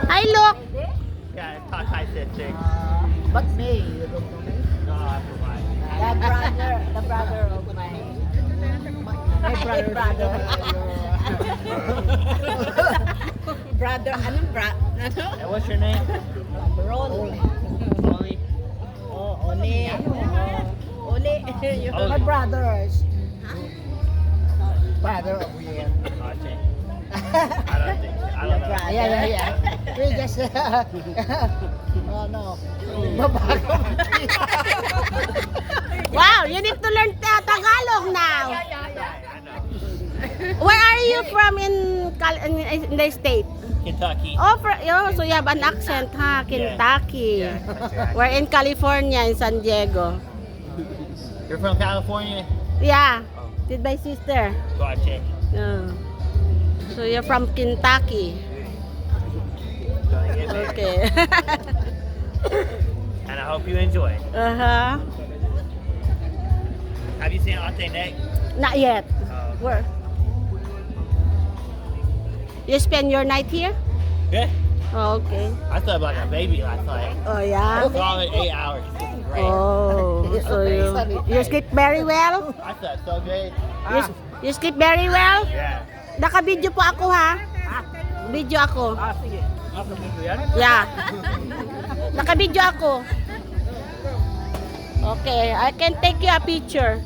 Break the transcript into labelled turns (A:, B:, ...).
A: Hi, look.
B: Yeah, talk high said thing.
C: But me, you don't know me.
B: No, I provide.
C: The brother of my brother. Brother, anong
B: And what's your name?
C: Ronnie.
B: Oli.
C: Oh, Oli. Oli.
B: Oli.
C: My brothers. Brother of me.
B: Archie. I don't think. I don't know.
C: Yeah. We just, oh no. Babago.
A: Wow, you need to learn Tagalog now.
B: I know.
A: Where are you from in the state?
B: Kentucky.
A: Oh, so you have an accent, huh? Kentucky.
B: Yeah, that's right.
A: We're in California, in San Diego.
B: You're from California?
A: Yeah, with my sister.
B: Archie.
A: Oh. So you're from Kentucky.
B: Gonna get married.
A: Okay.
B: And I hope you enjoy.
A: Uh-huh.
B: Have you seen Ante Neck?
A: Not yet. Where? You spend your night here?
B: Yeah.
A: Oh, okay.
B: I slept like a baby last night.
A: Oh, yeah?
B: Solid 8 hours. This is great.
A: Oh, so you sleep very well?
B: I slept so good.
A: You sleep very well?
B: Yeah.
A: Naka-video po ako, ha? Video ako.
B: Sige. Ako dito yan?
A: Yeah. Naka-video ako. Okay, I can take you a picture.